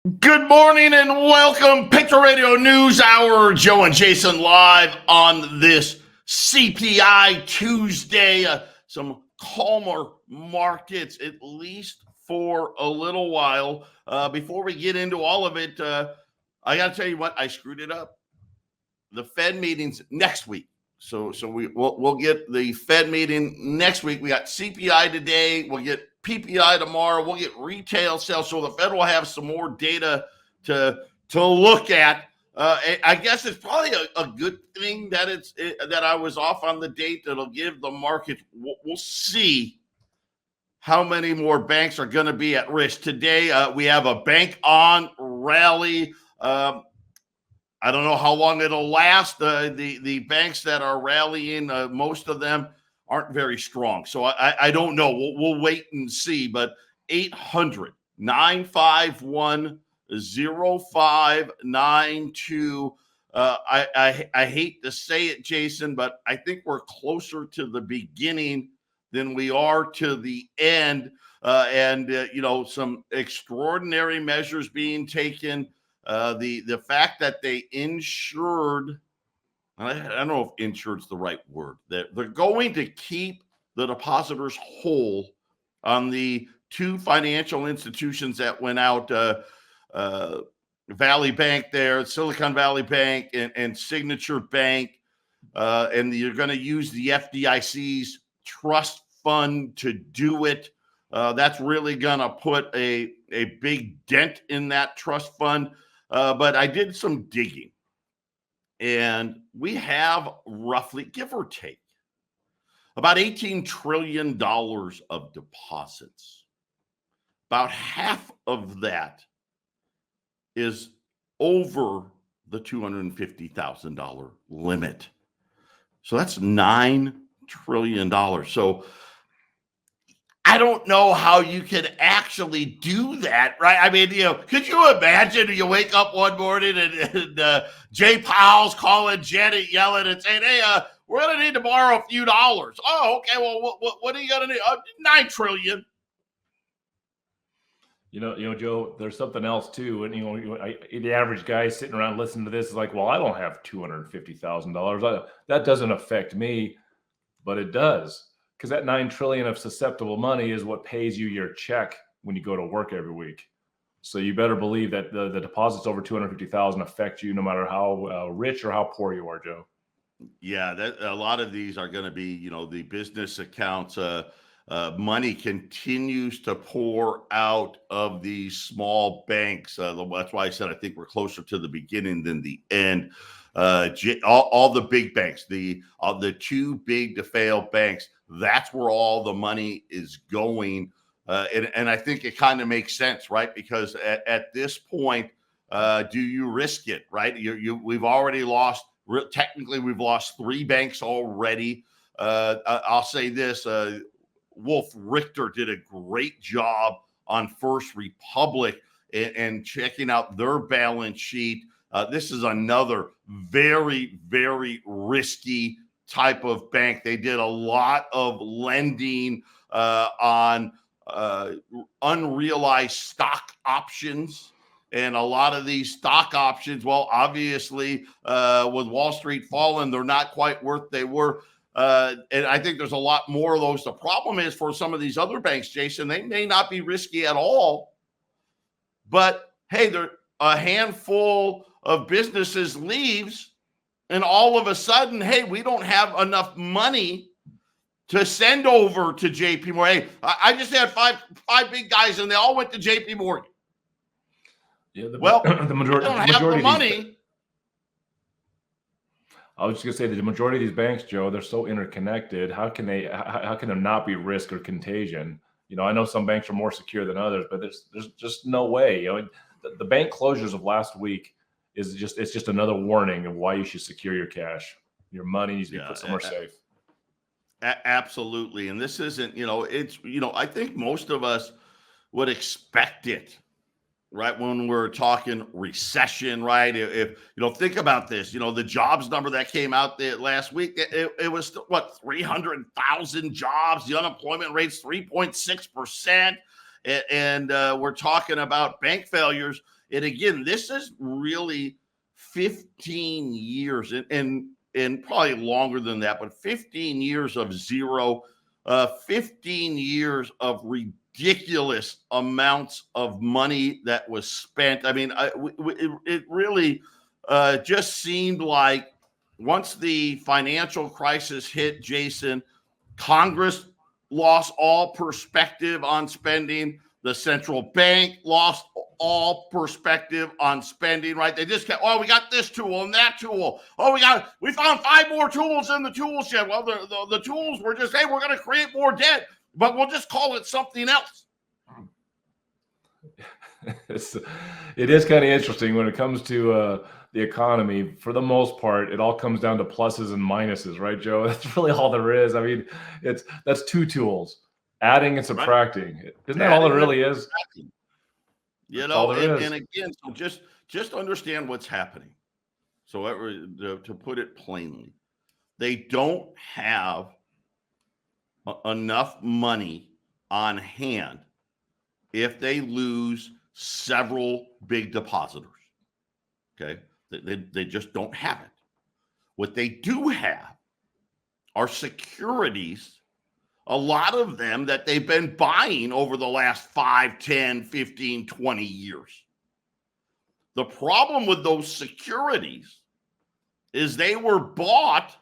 Good morning and welcome. Patriot Radio News Hour. Joe and Jason live on this CPI Tuesday. Some calmer markets, at least for a little while. Before we get into all of it, I got to tell you what, I screwed it up. The Fed meeting's next week. So we'll get the Fed meeting next week. We got CPI today. We'll get PPI tomorrow. We'll get retail sales. So the Fed will have some more data to look at. I guess it's probably a good thing that that I was off on the date. That'll give the market. We'll see how many more banks are going to be at risk today. We have a bank on rally. I don't know how long it'll last. The banks that are rallying, most of them aren't very strong. So I don't know. We'll wait and see. But 800-951-0592. I hate to say it, Jason, but I think we're closer to the beginning than we are to the end. Some extraordinary measures being taken. The fact that they insured, I don't know if insured's the right word, that they're going to keep the depositors whole on the two financial institutions that went out, Valley Bank there, Silicon Valley Bank and Signature Bank. And you're going to use the FDIC's trust fund to do it. That's really going to put a big dent in that trust fund. But I did some digging, and we have roughly, give or take, about $18 trillion of deposits. About half of that is over the $250,000 limit. So that's $9 trillion. So I don't know how you could actually do that, right? I mean, could you imagine you wake up one morning and Jay Powell's calling Janet Yellen and saying, hey, we're going to need to borrow a few dollars. Oh, okay. Well, what are you going to need? $9 trillion. Joe, there's something else too. And, the average guy sitting around listening to this is like, well, I don't have $250,000. That doesn't affect me, but it does. Because that $9 trillion of susceptible money is what pays you your check when you go to work every week. So you better believe that the deposits over $250,000 affect you no matter how rich or how poor you are, Joe. Yeah, a lot of these are going to be, the business accounts. Money continues to pour out of these small banks. That's why I said I think we're closer to the beginning than the end. All the big banks, the too big to fail banks, that's where all the money is going. And I think it kind of makes sense, right? Because at this point, do you risk it, right? We've already lost, technically we've lost 3 banks already. I'll say this, Wolf Richter did a great job on First Republic and checking out their balance sheet. This is another very, very risky type of bank. They did a lot of lending on unrealized stock options. And a lot of these stock options, well, obviously, with Wall Street falling, they're not quite worth they were. And I think there's a lot more of those. The problem is for some of these other banks, Jason, they may not be risky at all. But, hey, they're a handful of businesses leaves, and all of a sudden, hey, we don't have enough money to send over to JP Morgan. Hey, I just had five big guys, and they all went to JP Morgan. Yeah, the majority don't have the money. I was just gonna say the majority of these banks, Joe, they're so interconnected. How can there not be risk or contagion? I know some banks are more secure than others, but there's just no way. The bank closures of last week it's just another warning of why you should secure your cash. Your money needs to be put somewhere safe. Absolutely. And this isn't, I think most of us would expect it, right? When we're talking recession, right? If think about this, the jobs number that came out last week, it was what, 300,000 jobs. The unemployment rate's 3.6%. And we're talking about bank failures. And again, this is really 15 years and probably longer than that, but 15 years of zero, 15 years of ridiculous amounts of money that was spent. I mean, it really just seemed like once the financial crisis hit, Jason, Congress lost all perspective on spending. The central bank lost all perspective on spending, right? They just kept, oh, we got this tool and that tool. Oh, we found 5 more tools in the tool shed. Well, the tools were just, hey, we're going to create more debt, but we'll just call it something else. It is kind of interesting when it comes to the economy. For the most part, it all comes down to pluses and minuses, right, Joe? That's really all there is. I mean, that's 2 tools, adding and subtracting. Right. Isn't that all it really is? You know, and again, so just understand what's happening. So to put it plainly, they don't have enough money on hand if they lose several big depositors. Okay, they just don't have it. What they do have are securities, a lot of them that they've been buying over the last 5, 10, 15, 20 years. The problem with those securities is they were bought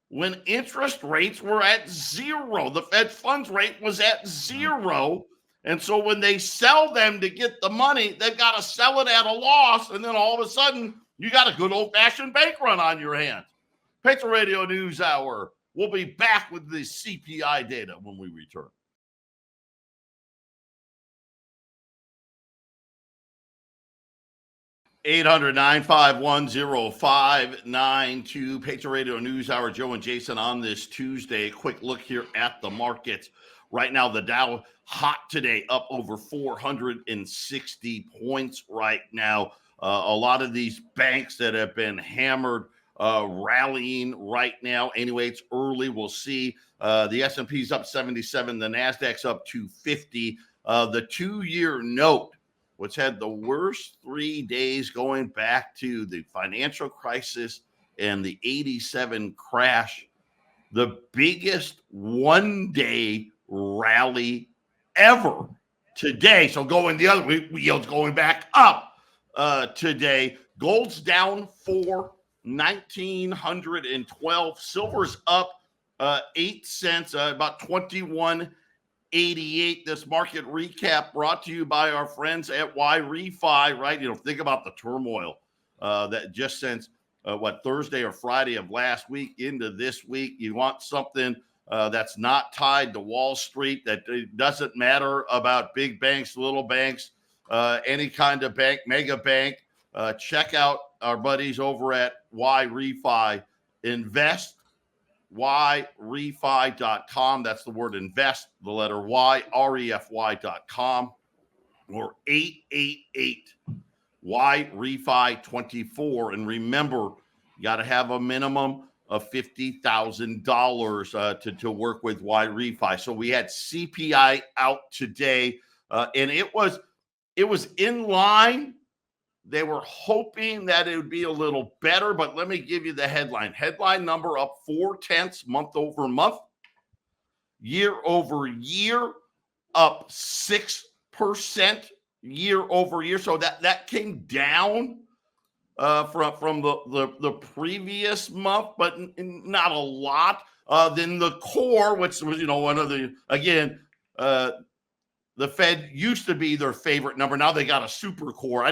when interest rates were at 0. The Fed funds rate was at 0. And so when they sell them to get the money, they've got to sell it at a loss. And then all of a sudden, you got a good old-fashioned bank run on your hands. Patriot Radio News Hour. We'll be back with the CPI data when we return. 800-951-0592. Patriot Radio News Hour. Joe and Jason on this Tuesday. Quick look here at the markets. Right now, the Dow hot today, up over 460 points right now. A lot of these banks that have been hammered rallying right now. Anyway, it's early. We'll see. The S&P's up 77. The NASDAQ's up 250. The 2-year note, which had the worst 3 days going back to the financial crisis and the 87 crash, the biggest one-day rally ever today. So going the other way, yields going back up today. Gold's down 1,912. Silver's up 8 cents, about 21.88. This market recap brought to you by our friends at YRefi, right? You know, think about the turmoil that just since Thursday or Friday of last week into this week. You want something that's not tied to Wall Street, that it doesn't matter about big banks, little banks, any kind of bank, mega bank. Check out our buddies over at YRefi. Invest, YRefi.com. That's the word invest, the letter Y, REFY.com, or 888-YRefi24. And remember, you got to have a minimum of $50,000 to work with YRefi. So we had CPI out today, and it was in line. They were hoping that it would be a little better, but let me give you the headline. Headline number up 0.4 month over month. Year over year up 6% year over year. So that came down from the previous month, but not a lot. Then the core, which was, one of the, again, the Fed used to be their favorite number. Now they got a super core.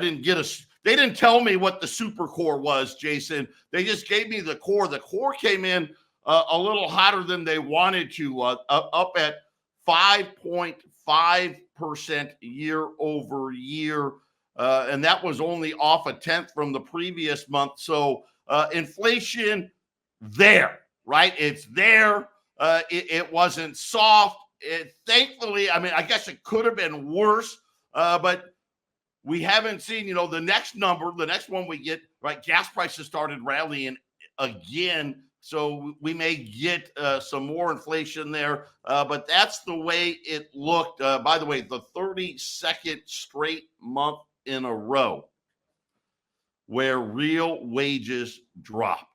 They didn't tell me what the super core was, Jason. They just gave me the core. The core came in a little hotter than they wanted to, up at 5.5% year over year. And that was only off 1/10 from the previous month. So inflation there, right? It's there. It wasn't soft. Thankfully, I mean, I guess it could have been worse, but we haven't seen, the next number, the next one we get, right? Gas prices started rallying again. So we may get some more inflation there, but that's the way it looked. By the way, the 32nd straight month in a row where real wages dropped.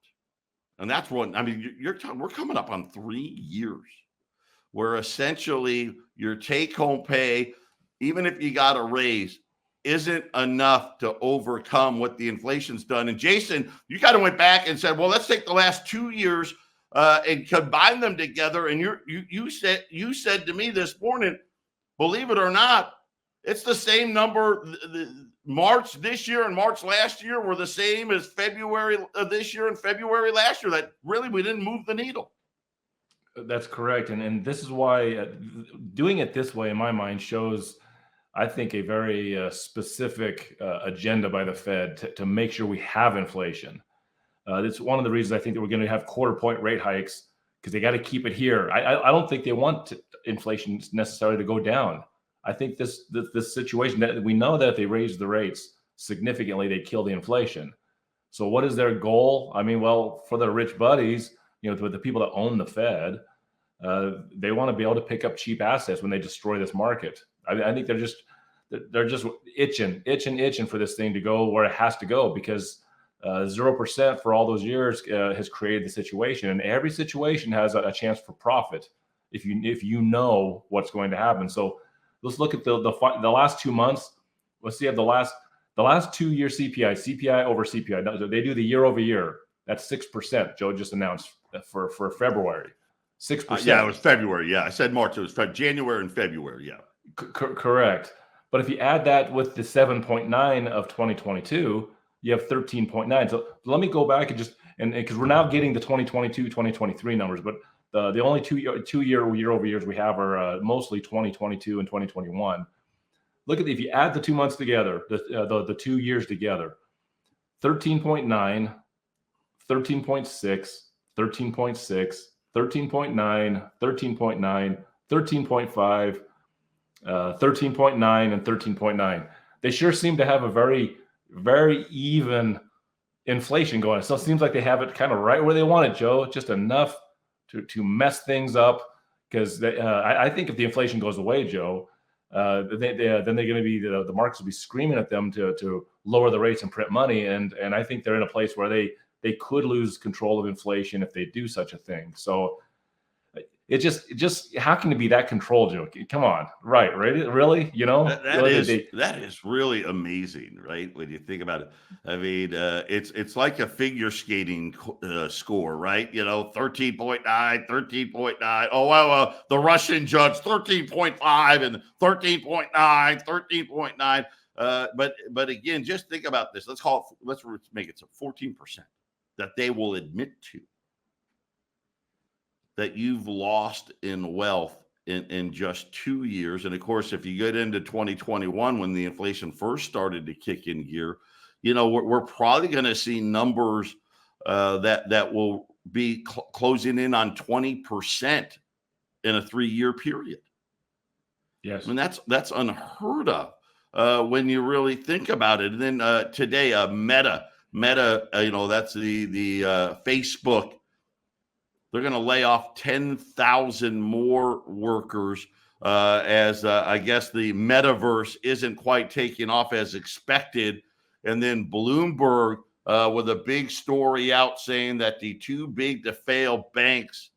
And that's what, I mean, we're coming up on 3 years where essentially your take-home pay, even if you got a raise, isn't enough to overcome what the inflation's done. And Jason, you kind of went back and said, well, let's take the last 2 years and combine them together. And you said to me this morning, believe it or not, it's the same number. March this year and March last year were the same as February of this year and February last year. That really, we didn't move the needle. That's correct. And this is why doing it this way, in my mind, shows, I think, a very specific agenda by the Fed to make sure we have inflation. That's one of the reasons I think that we're going to have quarter-point rate hikes, because they got to keep it here. I don't think they want inflation necessarily to go down. I think this situation, that we know that if they raise the rates significantly, they kill the inflation. So what is their goal? I mean, well, for their rich buddies, with the people that own the Fed, they want to be able to pick up cheap assets when they destroy this market. I think they're just itching for this thing to go where it has to go, because 0% for all those years has created the situation, and every situation has a chance for profit if you know what's going to happen. So let's look at the last 2 months. Let's see, the last 2 year CPI over CPI. They do the year over year. That's 6%. Joe just announced for February, 6%. Yeah, it was February. Yeah, I said March. It was January and February. Yeah, correct. But if you add that with the 7.9 of 2022, you have 13.9. So let me go back and because we're now getting the 2022, 2023 numbers, but the only two year over years we have are mostly 2022 and 2021. Look at if you add the 2 months together, the 2 years together, 13.9, 13.6, 13.6, 13.9, 13.9, 13.5, 13.9, and 13.9. They sure seem to have a very, very even inflation going. So it seems like they have it kind of right where they want it, Joe, just enough to mess things up. Because I think if the inflation goes away, Joe, then they're going to be, the markets will be screaming at them to lower the rates and print money. And I think they're in a place where they could lose control of inflation if they do such a thing. So it just how can it be that controlled, Joe? Come on, right? Really? That is really amazing, right? When you think about it, I mean, it's like a figure skating score, right? 13.9, 13.9. Oh well, the Russian judge 13.5 and 13.9, 13.9. But again, just think about this. Let's make it 14% that they will admit to, that you've lost in wealth in just 2 years. And of course, if you get into 2021, when the inflation first started to kick in gear, we're probably going to see numbers that will be closing in on 20% in a 3-year period. Yes. I mean, that's unheard of when you really think about it. And then today, Meta, that's the Facebook. They're going to lay off 10,000 more workers as I guess the metaverse isn't quite taking off as expected. And then Bloomberg with a big story out saying that the too big to fail banks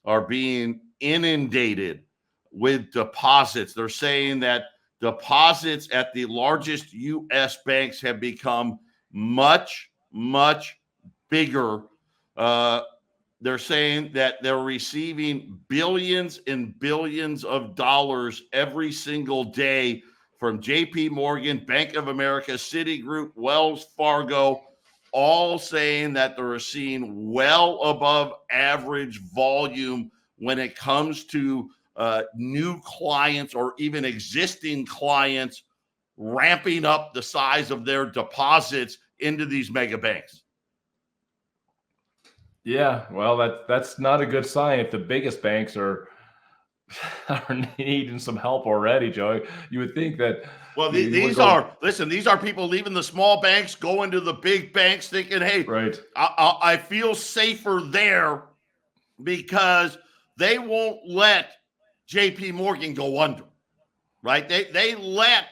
are being inundated with deposits. They're saying that deposits at the largest U.S. banks have become much, much bigger. They're saying that they're receiving billions and billions of dollars every single day from JP Morgan, Bank of America, Citigroup, Wells Fargo, all saying that they're seeing well above average volume when it comes to new clients or even existing clients ramping up the size of their deposits into these mega banks. Yeah, well, that's not a good sign if the biggest banks are needing some help already, Joey. You would think that. Well, these are people leaving the small banks, going to the big banks, thinking, "Hey, right, I feel safer there because they won't let JP Morgan go under." Right? They let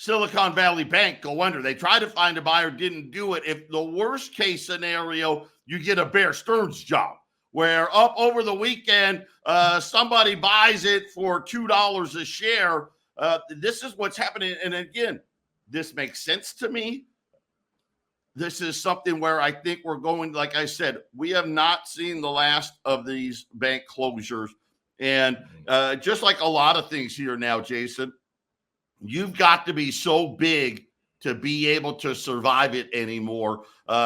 Silicon Valley Bank go under. They tried to find a buyer, didn't do it. If the worst case scenario, you get a Bear Stearns job where up over the weekend, somebody buys it for $2 a share. This is what's happening. And again, this makes sense to me. This is something where I think we're going, like I said, we have not seen the last of these bank closures. And just like a lot of things here now, Jason, you've got to be so big to be able to survive it anymore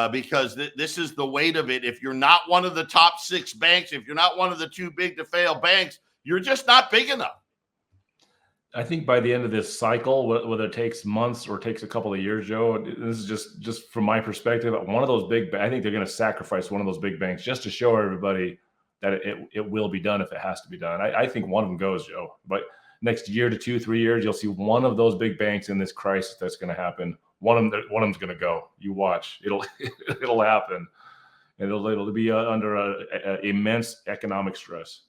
because this is the weight of it. If you're not one of the top 6 banks, if you're not one of the too big to fail banks, you're just not big enough. I think by the end of this cycle, whether it takes months or takes a couple of years, Joe, this is just from my perspective, one of those big, I think they're going to sacrifice one of those big banks just to show everybody that it will be done if it has to be done. I think one of them goes, Joe, but next year to 2-3 years, you'll see one of those big banks in this crisis that's going to happen. One of them's going to go. You watch. It'll happen. And it'll be under a immense economic stress.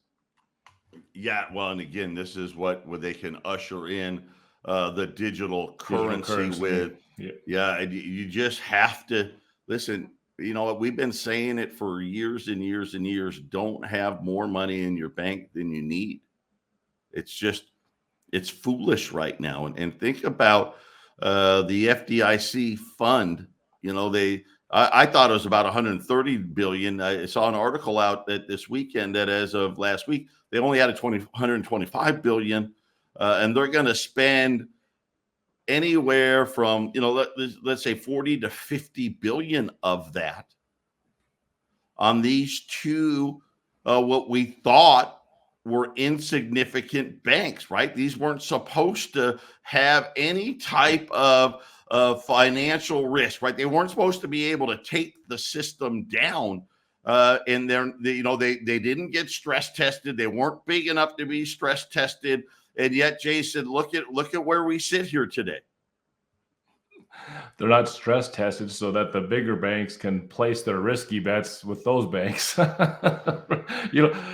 Yeah, well, and again, this is what they can usher in the digital currency with. Yeah, you just have to listen. You know what? We've been saying it for years and years and years. Don't have more money in your bank than you need. It's foolish right now. And think about the FDIC fund. You know, I thought it was about 130 billion. I saw an article out that this weekend that as of last week, they only had 125 billion, and they're going to spend anywhere from, let's say 40 to 50 billion of that on these two, what we thought were insignificant banks, right? These weren't supposed to have any type of financial risk, right? They weren't supposed to be able to take the system down. And they didn't get stress tested. They weren't big enough to be stress tested. And yet, Jason, look at where we sit here today. They're not stress tested so that the bigger banks can place their risky bets with those banks.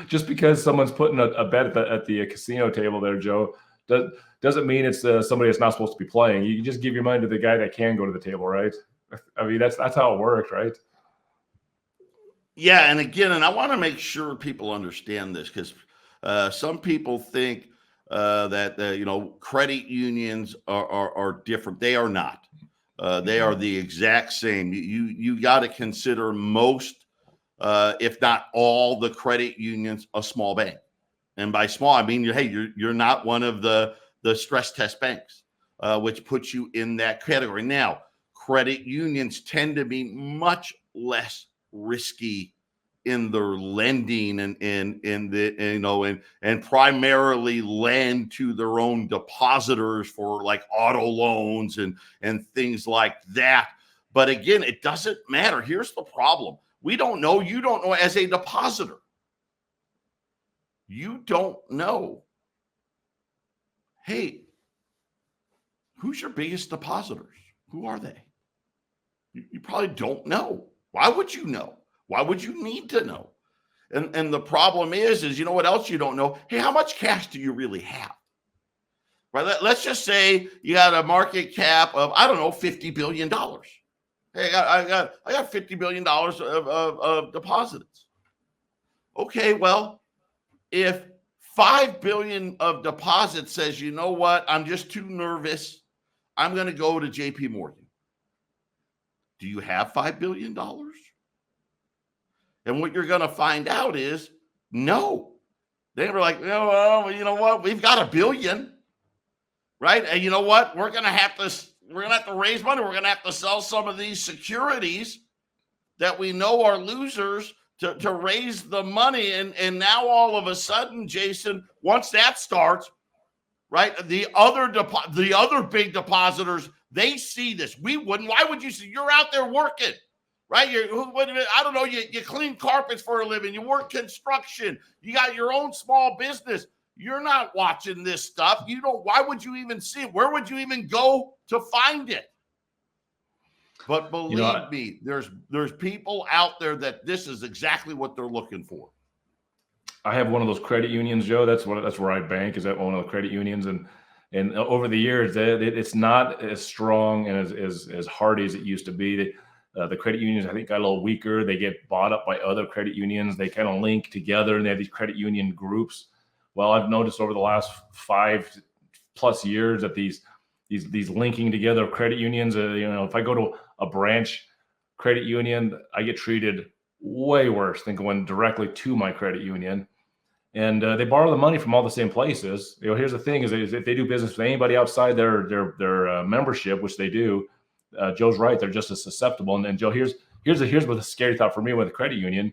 Just because someone's putting a bet at the casino table there, Joe, doesn't mean it's somebody that's not supposed to be playing. You can just give your money to the guy that can go to the table, right? I mean, that's how it works, right? Yeah, and again, and I want to make sure people understand this because some people think that credit unions are different. They are not. They are the exact same. You got to consider most, if not all, the credit unions a small bank, and by small I mean you're not one of the stress test banks, which puts you in that category. Now, credit unions tend to be much less risky in their lending and primarily lend to their own depositors for like auto loans and things like that. But again, it doesn't matter. Here's the problem. We don't know. You don't know as a depositor. You don't know. Hey, who's your biggest depositors? Who are they? You probably don't know. Why would you know? Why would you need to know? And the problem is you know what else you don't know? Hey, how much cash do you really have? Right? Let's just say you got a market cap of, I don't know, $50 billion. Hey, I got $50 billion of deposits. Okay, well, if 5 billion of deposits says, you know what, I'm just too nervous, I'm going to go to JP Morgan. Do you have $5 billion? And what you're going to find out is no. They were like, well, you know what? We've got $1 billion, right? And you know what? We're going to have to raise money. We're going to have to sell some of these securities that we know are losers to raise the money. And now all of a sudden, Jason, once that starts, right? The other big depositors, they see this. We wouldn't. Why would you see? You're out there working. Right? I don't know. You clean carpets for a living. You work construction. You got your own small business. You're not watching this stuff. You don't. Why would you even see it? Where would you even go to find it? But believe me, there's people out there that this is exactly what they're looking for. I have one of those credit unions, Joe. That's where I bank, is at one of the credit unions. And And over the years, it's not as strong and as hardy as it used to be. The credit unions, I think, got a little weaker. They get bought up by other credit unions. They kind of link together, and they have these credit union groups. Well, I've noticed over the last 5+ years that these linking together of credit unions, if I go to a branch credit union, I get treated way worse than going directly to my credit union. And they borrow the money from all the same places. Here's the thing: is if they do business with anybody outside their membership, which they do, Joe's right; they're just as susceptible. And then Joe, here's what the scary thought for me with the credit union: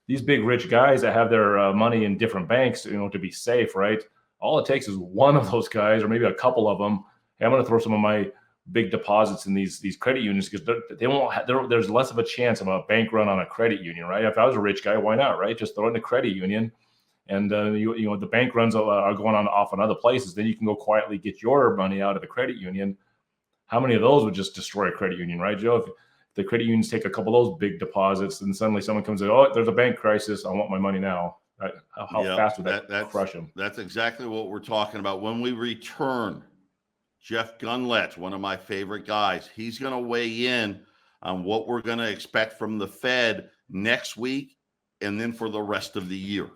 these big rich guys that have their money in different banks, to be safe, right? All it takes is one of those guys, or maybe a couple of them. Hey, I'm going to throw some of my big deposits in these credit unions because they won't. There's less of a chance of a bank run on a credit union, right? If I was a rich guy, why not, right? Just throw it in a credit union. And the bank runs are going off on other places. Then you can go quietly get your money out of the credit union. How many of those would just destroy a credit union, right, Joe? If the credit unions take a couple of those big deposits, and suddenly someone comes in, oh, there's a bank crisis, I want my money now. Right? How fast would that crush them? That's exactly what we're talking about. When we return, Jeff Gunlett, one of my favorite guys, he's going to weigh in on what we're going to expect from the Fed next week and then for the rest of the year.